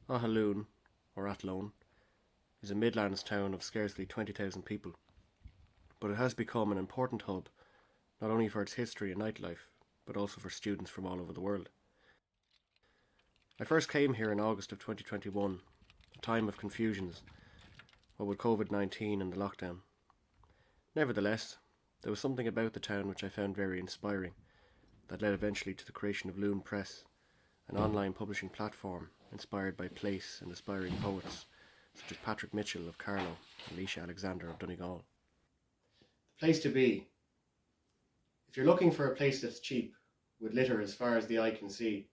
Luain, or Athlone, is a Midlands town of scarcely 20,000 people, but it has become an important hub not only for its history and nightlife, but also for students from all over the world. I first came here in August of 2021, a time of confusions, what with COVID-19 and the lockdown. Nevertheless, there was something about the town which I found very inspiring, that led eventually to the creation of Luain Press, an online publishing platform inspired by place and aspiring poets such as Patrick Mitchell of Carlow and Leisha Alexander of Donegal. The place to be. If you're looking for a place that's cheap, with litter as far as the eye can see,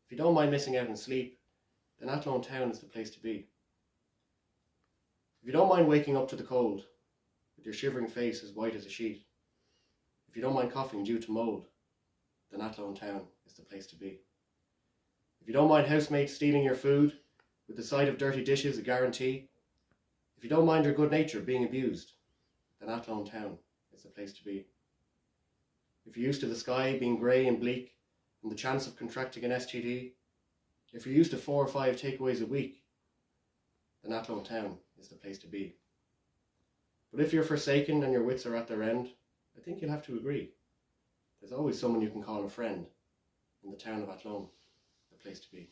if you don't mind missing out on sleep, then Athlone town is the place to be. If you don't mind waking up to the cold, with your shivering face as white as a sheet, if you don't mind coughing due to mould, then Athlone town is the place to be. If you don't mind housemates stealing your food, with the sight of dirty dishes a guarantee, if you don't mind your good nature being abused, then Athlone town is the place to be. If you're used to the sky being grey and bleak, and the chance of contracting an STD, if you're used to 4 or 5 takeaways a week, then Athlone town is the place to be. But if you're forsaken and your wits are at their end, I think you'll have to agree. There's always someone you can call a friend in the town of Athlone, the place to be.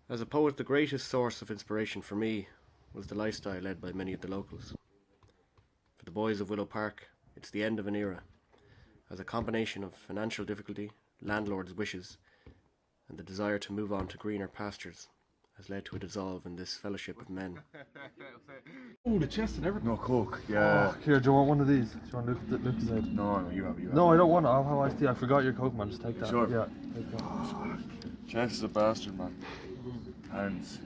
As a poet, the greatest source of inspiration for me was the lifestyle led by many of the locals. For the boys of Willow Park, it's the end of an era, as a combination of financial difficulty, landlords' wishes, and the desire to move on to greener pastures has led to a dissolve in this fellowship of men. Oh, the chest and everything. No Coke, yeah. Oh, here, do you want one of these? Do you want to look at it? No, you have. No, I don't want it. I'll have iced tea. I forgot your Coke, man. Just take that. Sure. Yeah, take that. Chest is a bastard, man. Hands.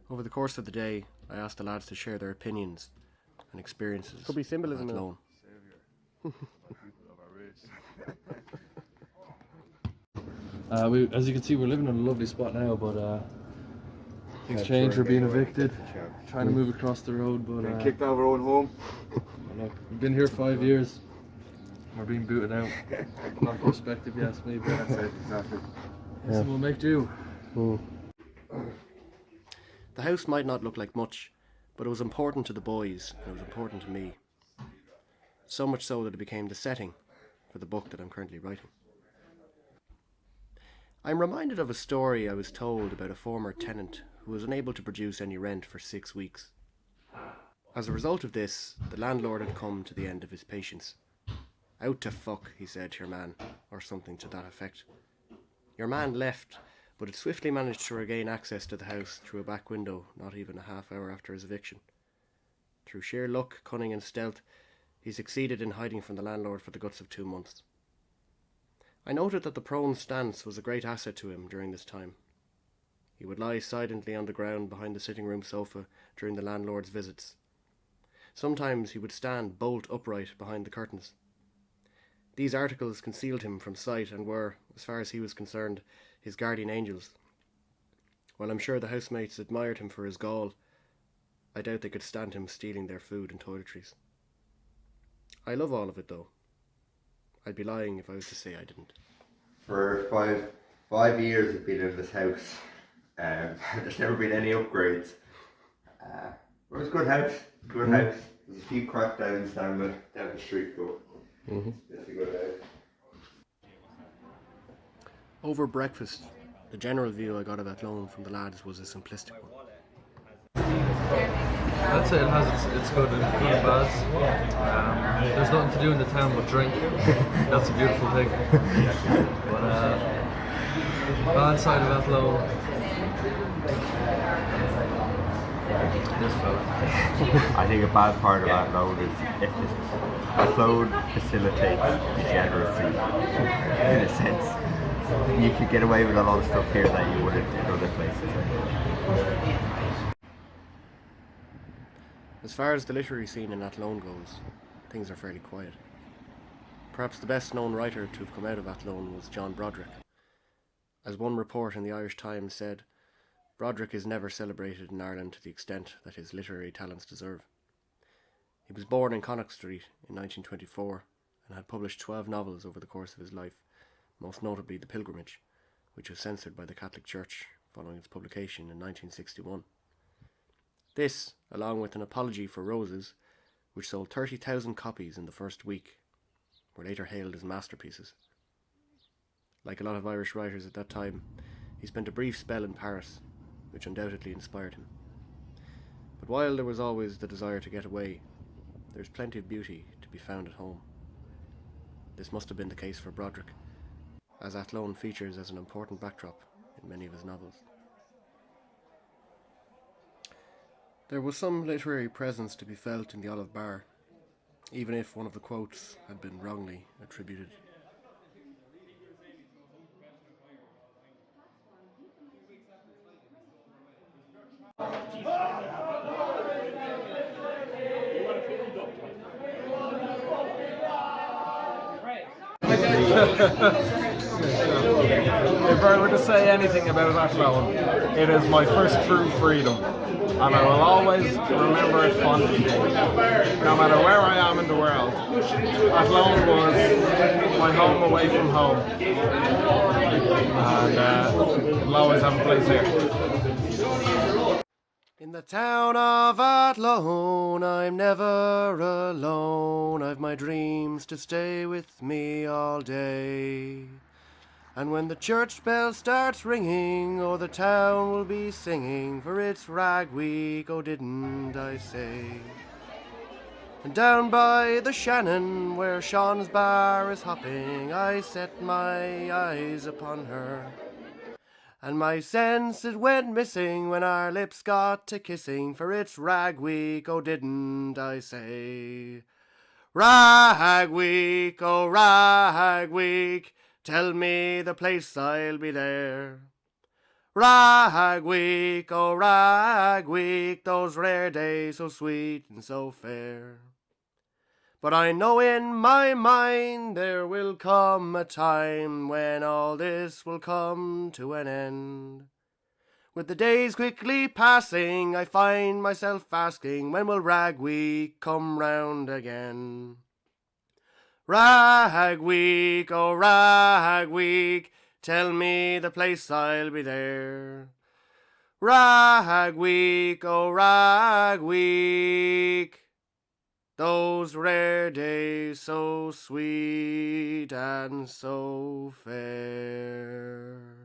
Over the course of the day, I asked the lads to share their opinions and experiences. Could be symbolism in it. Athlone. People of our race. As you can see, we're living in a lovely spot now, but things change. We're being evicted, trying to move across the road, but Been kicked out of our own home. look, we've been here 5 years. We're being booted out. Not prospective, yes, maybe. That's it, exactly. So we'll make do. The house might not look like much, but it was important to the boys and it was important to me. So much so that it became the setting for the book that I'm currently writing. I'm reminded of a story I was told about a former tenant who was unable to produce any rent for 6 weeks. As a result of this, the landlord had come to the end of his patience. "Out to fuck," he said to your man, or something to that effect. Your man left, but had swiftly managed to regain access to the house through a back window not even a half hour after his eviction. Through sheer luck, cunning and stealth, he succeeded in hiding from the landlord for the guts of 2 months. I noted that the prone stance was a great asset to him during this time. He would lie silently on the ground behind the sitting room sofa during the landlord's visits. Sometimes he would stand bolt upright behind the curtains. These articles concealed him from sight and were, as far as he was concerned, his guardian angels. While I'm sure the housemates admired him for his gall, I doubt they could stand him stealing their food and toiletries. I love all of it though. I'd be lying if I was to say I didn't. For five years I've been in this house. There's never been any upgrades. But it was a good house. There's a few crackdowns down the street, but it's a good house. Over breakfast, the general view I got of Athlone from the lads was a simplistic one. I'd say it has its good and bads. There's nothing to do in the town but drink. That's a beautiful thing. But bad side of Athlone, this fella. I think a bad part of Athlone is Athlone facilitates degeneracy in a sense. You could get away with a lot of stuff here that you wouldn't in other places. As far as the literary scene in Athlone goes, things are fairly quiet. Perhaps the best known writer to have come out of Athlone was John Broderick. As one report in the Irish Times said, Broderick is never celebrated in Ireland to the extent that his literary talents deserve. He was born in Connacht Street in 1924 and had published 12 novels over the course of his life, most notably The Pilgrimage, which was censored by the Catholic Church following its publication in 1961. This, along with An Apology for Roses, which sold 30,000 copies in the first week, were later hailed as masterpieces. Like a lot of Irish writers at that time, he spent a brief spell in Paris, which undoubtedly inspired him. But while there was always the desire to get away, there is plenty of beauty to be found at home. This must have been the case for Broderick, as Athlone features as an important backdrop in many of his novels. There was some literary presence to be felt in the Olive Bar, even if one of the quotes had been wrongly attributed. If I were to say anything about Athlone, it is my first true freedom, and I will always remember it fondly, no matter where I am in the world. Athlone was my home away from home, and it'll always have a place here. In the town of Athlone, I'm never alone. I've my dreams to stay with me all day. And when the church bell starts ringing, oh, the town will be singing, for it's Rag Week, oh, didn't I say? And down by the Shannon, where Sean's bar is hopping, I set my eyes upon her. And my sense it went missing when our lips got to kissing, for it's Rag Week, oh, didn't I say? Rag Week, oh, Rag Week, tell me the place, I'll be there. Rag Week, oh, Rag Week, those rare days so sweet and so fair. But I know in my mind there will come a time when all this will come to an end. With the days quickly passing, I find myself asking, when will Rag Week come round again? Rag Week, oh, Rag Week, tell me the place, I'll be there. Rag Week, oh, Rag Week, those rare days so sweet and so fair.